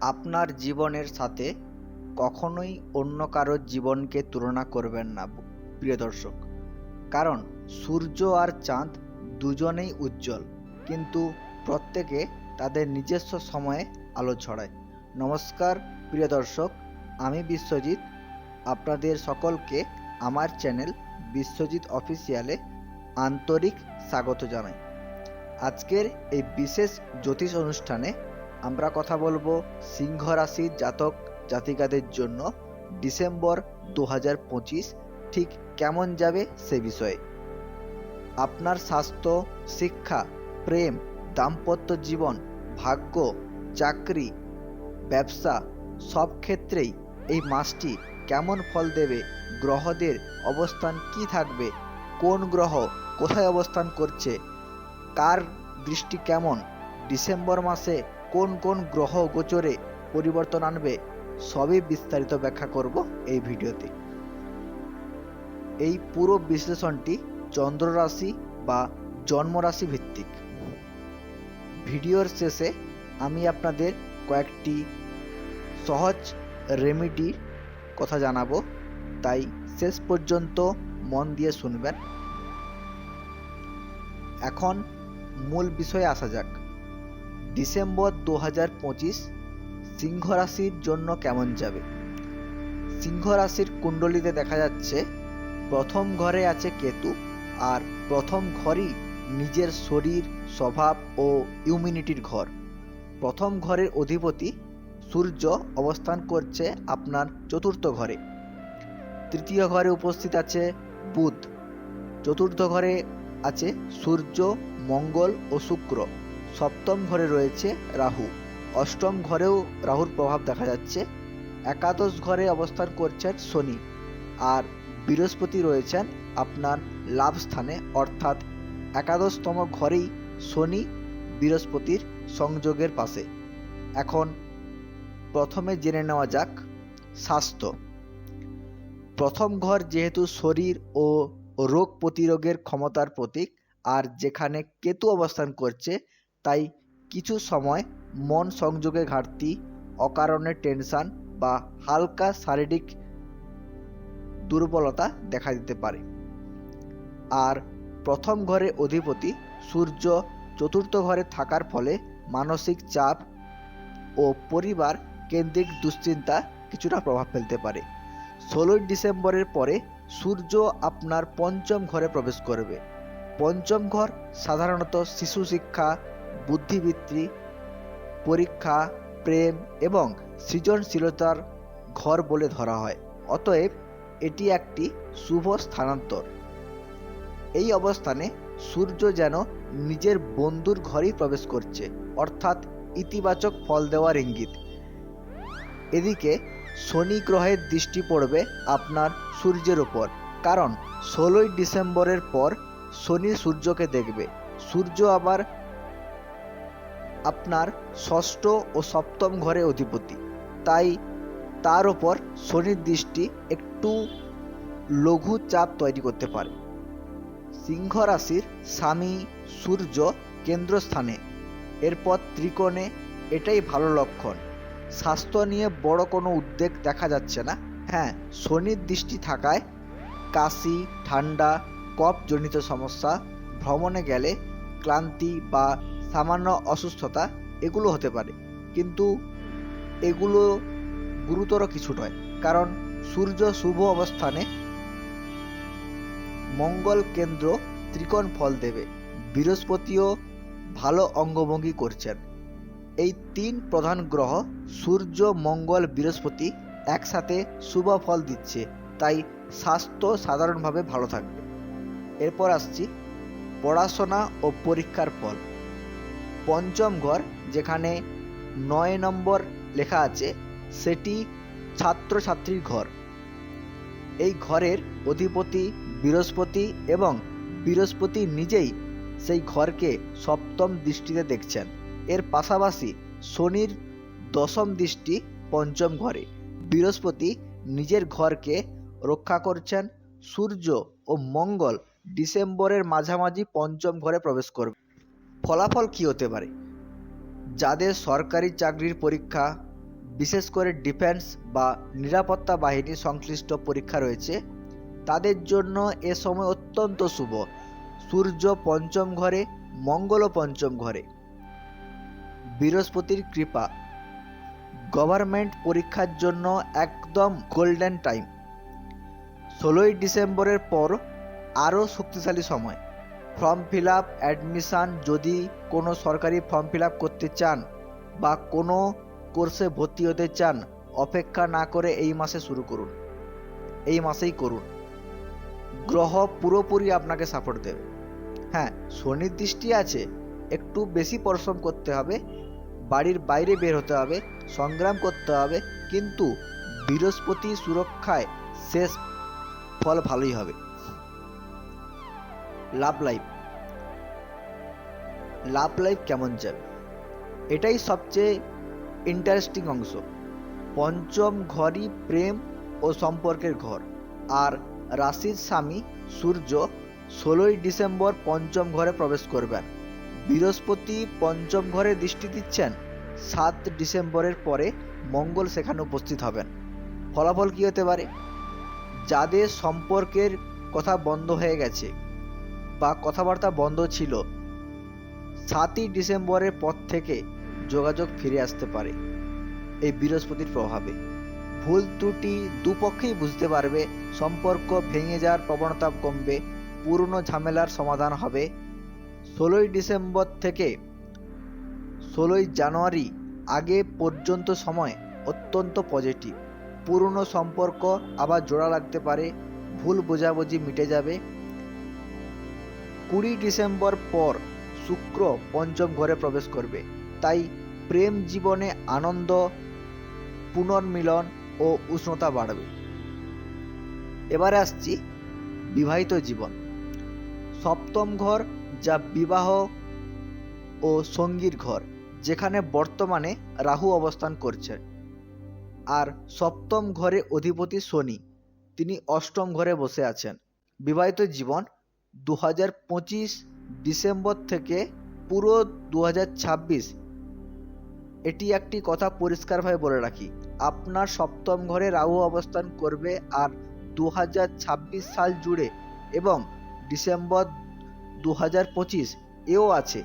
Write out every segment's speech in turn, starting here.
আপনার জীবনের সাথে কখনোই অন্য কারো জীবনকে তুলনা করবেন না প্রিয় দর্শক। কারণ সূর্য আর চাঁদ দুজনেই উজ্জ্বল, কিন্তু প্রত্যেকে তাদের নিজস্ব সময়ে আলো ছড়ায়। নমস্কার প্রিয় দর্শক, আমি বিশ্বজিৎ। আপনাদের সকলকে আমার চ্যানেল বিশ্বজিৎ অফিসিয়ালে আন্তরিক স্বাগত জানাই। আজকের এই বিশেষ জ্যোতিষ অনুষ্ঠানে আমরা কথা বলবো সিংহ রাশির জাতক জাতিকাদের জন্য ডিসেম্বর 2025 ঠিক কেমন যাবে সে বিষয়ে। আপনার স্বাস্থ্য, শিক্ষা, প্রেম, দাম্পত্য জীবন, ভাগ্য, চাকরি, ব্যবসা সব ক্ষেত্রেই এই মাসটি কেমন ফল দেবে, গ্রহদের অবস্থান কি থাকবে, কোন গ্রহ কোথায় অবস্থান করছে, কার দৃষ্টি কেমন, ডিসেম্বর মাসে কোন কোন গ্রহ গোচরে পরিবর্তন আনবে, সবই বিস্তারিত ব্যাখ্যা করব এই ভিডিওতে। এই পুরো বিশ্লেষণটি চন্দ্র রাশি বা জন্মরাশি ভিত্তিক। ভিডিওর শেষে আমি আপনাদের কয়েকটি সহজ রেমেডির কথা জানাবো, তাই শেষ পর্যন্ত মন দিয়ে শুনবেন। এখন মূল বিষয়ে আসা যাক। ডিসেম্বর 2025 সিংহ রাশির জন্য কেমন যাবে। সিংহ রাশির কুণ্ডলিতে দেখা যাচ্ছে প্রথম ঘরে আছে কেতু, আর প্রথম ঘরই নিজের শরীর, স্বভাব ও ইমিউনিটির ঘর। প্রথম ঘরের অধিপতি সূর্য অবস্থান করছে আপনার চতুর্থ ঘরে। তৃতীয় ঘরে উপস্থিত আছে বুধ। চতুর্থ ঘরে আছে সূর্য, মঙ্গল ও শুক্র। সপ্তম ঘরে রয়েছে রাহু। অষ্টম ঘরেও রাহুর প্রভাব দেখা যাচ্ছে। একাদশ ঘরে অবস্থান করছেন শনি, আর বৃহস্পতি রয়েছেন আপনার লাভ স্থানে, অর্থাৎ একাদশতম ঘরেই শনি বৃহস্পতির সংযোগের পাশে। এখন প্রথমে জেনে নেওয়া যাক স্বাস্থ্য। প্রথম ঘর যেহেতু শরীর ও রোগ প্রতিরোধের ক্ষমতার প্রতীক, আর যেখানে কেতু অবস্থান করছে, তাই কিছু সময় মন সংযোগে ঘাটতি, অকারণে টেনশন বা হালকা শারীরিক দুর্বলতা দেখা দিতে পারে। আর প্রথম ঘরে অধিপতি সূর্য চতুর্থ ঘরে থাকার ফলে মানসিক চাপ ও পরিবার কেন্দ্রিক দুশ্চিন্তা কিছুটা প্রভাব ফেলতে পারে। 16 ডিসেম্বরের পরে সূর্য আপনার পঞ্চম ঘরে প্রবেশ করবে। পঞ্চম ঘর সাধারণত শিশু শিক্ষা, বুদ্ধিবৃত্তি, পরীক্ষা, প্রেম এবং সৃজনশীলতার ঘর বলে ধরা হয়। অতএব এটি একটি শুভ স্থানান্তর। এই অবস্থানে সূর্য যেন নিজের বন্ধুর ঘরেই প্রবেশ করছে, অর্থাৎ ইতিবাচক ফল দেওয়ার ইঙ্গিত। এদিকে শনি গ্রহের দৃষ্টি পড়বে আপনার সূর্যের ওপর, কারণ 16 ডিসেম্বরের পর শনি সূর্যকে দেখবে। সূর্য আবার আপনার ষষ্ঠ ও সপ্তম ঘরে অধিপতি, তাই তার ওপর শনির দৃষ্টি একটু লঘু চাপ তৈরি করতে পারে। সিংহ রাশির স্বামী সূর্য কেন্দ্রস্থানে, এরপর ত্রিকোণে, এটাই ভালো লক্ষণ। স্বাস্থ্য নিয়ে বড় কোনো উদ্বেগ দেখা যাচ্ছে না। হ্যাঁ, শনির দৃষ্টি থাকায় কাশি, ঠান্ডা, কফজনিত সমস্যা, ভ্রমণে গেলে ক্লান্তি বা সামান্য অসুস্থতা এগুলো হতে পারে, কিন্তু এগুলো গুরুতর কিছু নয়, কারণ সূর্য শুভ অবস্থানে, মঙ্গল কেন্দ্র ত্রিকোণ ফল দেবে, বৃহস্পতিও ভালো অঙ্গভঙ্গি করছেন। এই তিন প্রধান গ্রহ সূর্য, মঙ্গল, বৃহস্পতি একসাথে শুভ ফল দিচ্ছে, তাই স্বাস্থ্য সাধারণভাবে ভালো থাকবে। এরপর আসছি পড়াশোনা ও পরীক্ষার ফল। পঞ্চম ঘর যেখানে 9 নম্বর লেখা আছে, সেটি ছাত্রছাত্রীর ঘর। এই ঘরের অধিপতি বৃহস্পতি, এবং বৃহস্পতি নিজেই সেই ঘরকে সপ্তম দৃষ্টিতে দেখছেন। এর পাশাপাশি শনির দশম দৃষ্টি পঞ্চম ঘরে। বৃহস্পতি নিজের ঘরকে রক্ষা করছেন। সূর্য ও মঙ্গল ডিসেম্বরের মাঝামাঝি পঞ্চম ঘরে প্রবেশ করবে। ফলাফল কী হতে পারে? যাদের সরকারি চাকরির পরীক্ষা, বিশেষ করে ডিফেন্স বা নিরাপত্তা বাহিনী সংশ্লিষ্ট পরীক্ষা রয়েছে তাদের জন্য এ সময় অত্যন্ত শুভ। সূর্য পঞ্চম ঘরে, মঙ্গলও পঞ্চম ঘরে। বৃহস্পতির কৃপা গভর্নমেন্ট পরীক্ষার জন্য একদম গোল্ডেন টাইম। 16ই ডিসেম্বরের পর আরও শক্তিশালী সময়। ফর্ম ফিল আপ, অ্যাডমিশান, যদি কোনো সরকারি ফর্ম ফিল আপ করতে চান বা কোনো কোর্সে ভর্তি হতে চান, অপেক্ষা না করে এই মাসে শুরু করুন, এই মাসেই করুন। গ্রহ পুরোপুরি আপনাকে সাপোর্ট দেবে। হ্যাঁ, শনির দৃষ্টি আছে, একটু বেশি পরিশ্রম করতে হবে, বাড়ির বাইরে বের হতে হবে, সংগ্রাম করতে হবে, কিন্তু বৃহস্পতি সুরক্ষায় শেষ ফল ভালোই হবে। লাভ লাইফ কেমন যাবে, এটাই সবচেয়ে ইন্টারেস্টিং অংশ। পঞ্চম ঘরই প্রেম ও সম্পর্কের ঘর, আর রাশির স্বামী সূর্য 16ই ডিসেম্বর পঞ্চম ঘরে প্রবেশ করবেন। বৃহস্পতি পঞ্চম ঘরে দৃষ্টি দিচ্ছেন। 7 ডিসেম্বরের পরে মঙ্গল সেখানে উপস্থিত হবেন। ফলাফল কী হতে পারে? যাদের সম্পর্কের কথা বন্ধ হয়ে গেছে বা কথাবার্তা বন্ধ ছিল, 7ই ডিসেম্বরের পর থেকে যোগাযোগ ফিরে আসতে পারে এই বৃহস্পতির প্রভাবে। ভুল ত্রুটি দুপক্ষেই বুঝতে পারবে, সম্পর্ক ভেঙে যাওয়ার প্রবণতা কমবে, পুরনো ঝামেলার সমাধান হবে। 16ই ডিসেম্বর থেকে 16ই জানুয়ারি আগে পর্যন্ত সময় অত্যন্ত পজিটিভ। পুরনো সম্পর্ক আবার জোড়া লাগতে পারে, ভুল বোঝাবুঝি মিটে যাবে। 20 ডিসেম্বর পর শুক্র পঞ্চম ঘরে প্রবেশ করবে, তাই প্রেম জীবনে আনন্দ, পুনর্মিলন ও উষ্ণতা বাড়বে। এবারে আসছি বিবাহিত জীবন। সপ্তম ঘর, যা বিবাহ ও সঙ্গীর ঘর, যেখানে বর্তমানে রাহু অবস্থান করছেন। আর সপ্তম ঘরে অধিপতি শনি, তিনি অষ্টম ঘরে বসে আছেন। বিবাহিত জীবন 2025 ডিসেম্বর থেকে পুরো 2026, এটি একটি কথা পরিষ্কারভাবে বলে রাখি, আপনার সপ্তম ঘরে রাহু অবস্থান করবে, আর 2026 সাল জুড়ে এবং ডিসেম্বর 2025 এও আছে।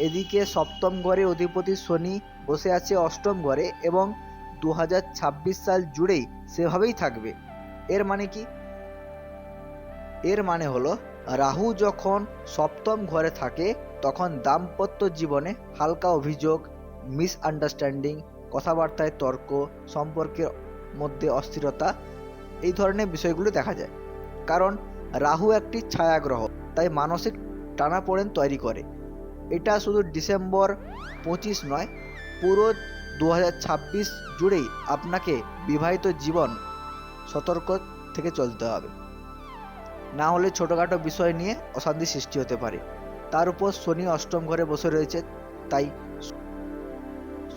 এদিকে সপ্তম ঘরে অধিপতি শনি বসে আছে অষ্টম ঘরে, এবং 2026 সাল জুড়েই সেভাবেই থাকবে। এর মানে কি? এর মানে হলো, রাহু যখন সপ্তম ঘরে থাকে তখন দাম্পত্য জীবনে হালকা অভিযোগ, মিসআন্ডারস্ট্যান্ডিং, কথাবার্তায় তর্ক, সম্পর্কের মধ্যে অস্থিরতা, এই ধরনের বিষয়গুলো দেখা যায়। কারণ রাহু একটি ছায়া গ্রহ, তাই মানসিক টানাপোড়েন তৈরি করে। এটা শুধু ডিসেম্বর 25 নয়, পুরো 2026 জুড়েই আপনাকে বিবাহিত জীবন সতর্ক থেকে চলতে হবে, না হলে ছোটোখাটো বিষয় নিয়ে অশান্তি সৃষ্টি হতে পারে। তার উপর শনি অষ্টম ঘরে বসে রয়েছে, তাই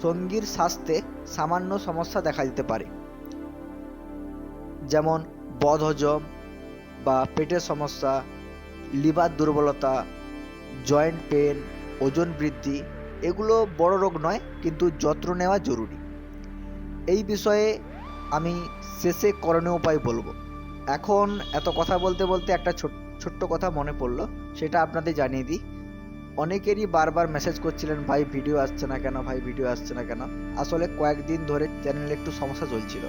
সঙ্গীর স্বাস্থ্যে সামান্য সমস্যা দেখা দিতে পারে, যেমন বদহজম বা পেটের সমস্যা, লিভার দুর্বলতা, জয়েন্ট পেন, ওজন বৃদ্ধি। এগুলো বড় রোগ নয়, কিন্তু যত্ন নেওয়া জরুরি। এই বিষয়ে আমি শেষে করণীয় উপায় বলবো। এখন এত কথা বলতে বলতে একটা ছোট্ট কথা মনে পড়লো, সেটা আপনাদের জানিয়ে দিই। অনেকেরই বারবার মেসেজ করছিলেন, ভাই ভিডিও আসছে না কেন, ভাই ভিডিও আসছে না কেন। আসলে কয়েকদিন ধরে চ্যানেলে একটু সমস্যা চলছিল,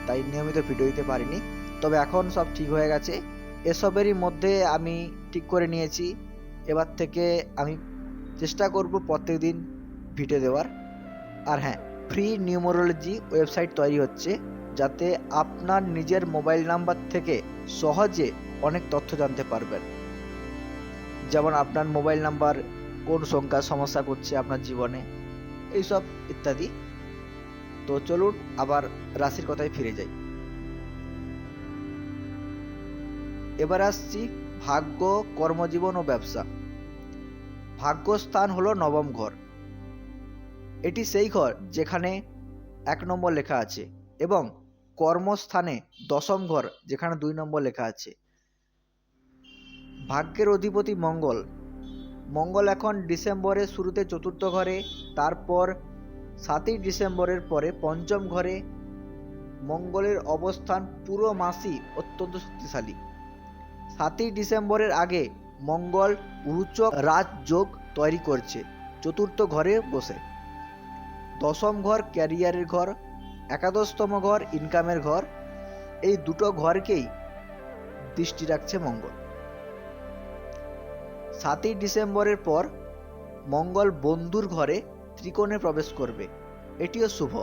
তাই নিয়মিত ভিডিও দিতে পারিনি। তবে এখন সব ঠিক হয়ে গেছে। এসবেরই মধ্যে আমি ঠিক করে নিয়েছি, এবার থেকে আমি চেষ্টা করব প্রত্যেকদিন ভিডিও দেওয়ার। আর হ্যাঁ, ফ্রি নিউমারোলজি ওয়েবসাইট তৈরি হচ্ছে, যাতে আপনার নিজের মোবাইল নাম্বার থেকে সহজে অনেক তথ্য জানতে পারবেন, যেমন আপনার মোবাইল নাম্বার কোন সংখ্যার সমস্যা করছে আপনার জীবনে, এইসব ইত্যাদি। তো চলুন আবার রাশির কথায় ফিরে যাই। এবার আসছি ভাগ্য, কর্মজীবন ও ব্যবসা। ভাগ্যস্থান হলো নবম ঘর। এটি সেই ঘর যেখানে 1 নম্বর লেখা আছে, এবং কর্মস্থানে দশম ঘর, যেখানে 2 নম্বর লেখা আছে। ভাগ্যের অধিপতি মঙ্গল। মঙ্গল এখন ডিসেম্বরের শুরুতে চতুর্থ ঘরে, তারপর 7ই ডিসেম্বরের পরে পঞ্চম ঘরে মঙ্গলের অবস্থান পুরো মাসই অত্যন্ত শক্তিশালী। 7ই ডিসেম্বরের আগে মঙ্গল রোচক রাজযোগ তৈরি করছে চতুর্থ ঘরে বসে। দশম ঘর ক্যারিয়ারের ঘর, একাদশতম ঘর ইনকামের ঘর, এই দুটো ঘরকেই দৃষ্টি রাখছে মঙ্গল। 7ই ডিসেম্বরের পর মঙ্গল বন্ধুর ঘরে ত্রিকোণে প্রবেশ করবে, এটিও শুভ।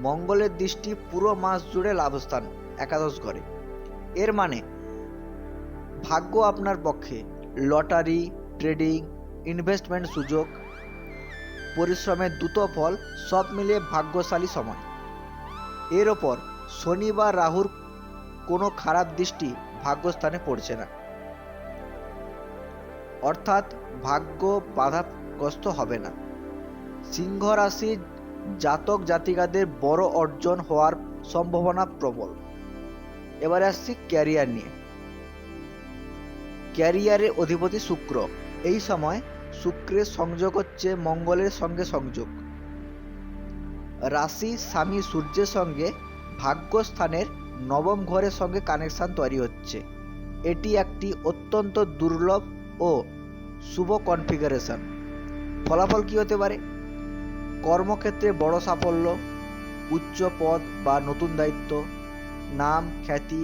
মঙ্গলের দৃষ্টি পুরো মাস জুড়ে লাভস্থান একাদশ ঘরে। এর মানে ভাগ্য আপনার পক্ষে। লটারি, ট্রেডিং, ইনভেস্টমেন্ট সুযোগ, পরিশ্রমের দ্রুত ফল সব মিলিয়ে ভাগ্যশালী সময়। এর ওপর শনি বা রাহুর কোনো খারাপ দৃষ্টি ভাগ্যস্থানে পড়ছে না, অর্থাৎ ভাগ্য বাধাগ্রস্ত হবে না। সিংহ রাশির জাতক জাতিকাদের বড় অর্জন হওয়ার সম্ভাবনা প্রবল। এবারে আসছি ক্যারিয়ার নিয়ে। ক্যারিয়ারের অধিপতি শুক্র। এই সময় শুক্রের সংযোগ হচ্ছে মঙ্গলের সঙ্গে সংযোগ। রাশি স্বামী সূর্যের সঙ্গে ভাগ্যস্থানের নবম ঘরের সঙ্গে কানেকশন তৈরি হচ্ছে। এটি একটি অত্যন্ত দুর্লভ ও শুভ কনফিগারেশন। ফলাফল কি হতে পারে? কর্মক্ষেত্রে বড় সাফল্য, উচ্চ পদ বা নতুন দায়িত্ব, নাম খ্যাতি,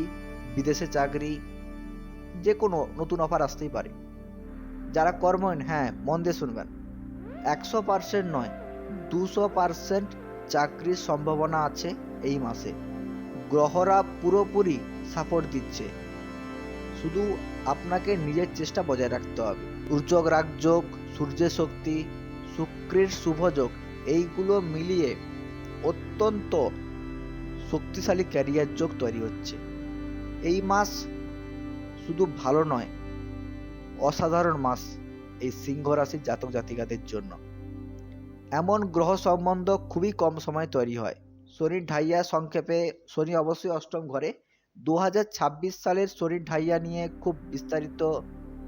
বিদেশে চাকরি, যে কোনো নতুন অফার আসতেই পারে। যারা কর্মহীন, হ্যাঁ মন দিয়ে শুনবেন, 100% নয় 200% চাকরির সম্ভাবনা আছে এই মাসে। গ্রহরা পুরোপুরি সাপোর্ট দিচ্ছে, শুধু আপনাকে নিজের চেষ্টা বজায় রাখতে হবে। সূর্যক রাজযোগ, সূর্যের শক্তি, শুক্রের শুভযোগ, এইগুলো মিলিয়ে অত্যন্ত শক্তিশালী ক্যারিয়ার যোগ তৈরি হচ্ছে। এই মাস শুধু ভালো নয়, অসাধারণ মাস এই সিংহ রাশির জাতক জাতিকাদের জন্য। এমন গ্রহ সম্বন্ধ খুবই কম সময় তৈরি হয়। শনির ঢাইয়া সংক্ষেপে, শনি অবশ্যই অষ্টম ঘরে। 2026 সালের শনির ঢাইয়া নিয়ে খুব বিস্তারিত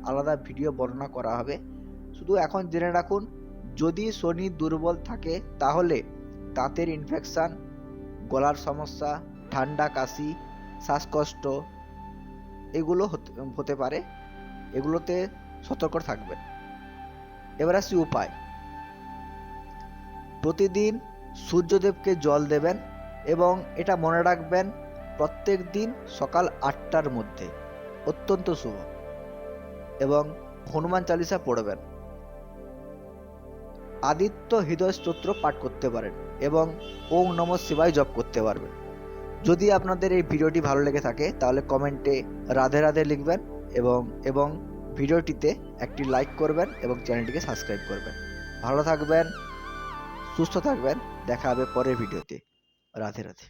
আলাদা ভিডিও বর্ণনা করা হবে। শুধু এখন জেনে রাখুন, যদি শনি দুর্বল থাকে তাহলে দাঁতের ইনফেকশন, গলার সমস্যা, ঠান্ডা কাশি, শ্বাসকষ্ট এগুলো হতে পারে। এগুলোতে সতর্ক থাকবেন। এবার আসি উপায়। প্রতিদিন সূর্যদেবকে জল দেবেন এবং এটা মনে রাখবেন প্রত্যেক দিন সকাল 8টার মধ্যে, অত্যন্ত শুভ। এবং হনুমান চালিসা পড়বেন। আদিত্য হৃদয় স্তোত্র পাঠ করতে পারেন এবং ওম নমঃ শিবায় জপ করতে পারবেন। যদি আপনাদের এই ভিডিওটি ভালো লেগে থাকে তাহলে কমেন্টে রাধে রাধে লিখবেন এবং ভিডিওটিতে একটি লাইক করবেন এবং চ্যানেলটিকে সাবস্ক্রাইব করবেন। ভালো থাকবেন, সুস্থ থাকবেন, দেখা হবে পরের ভিডিওতে। রাধে রাধে।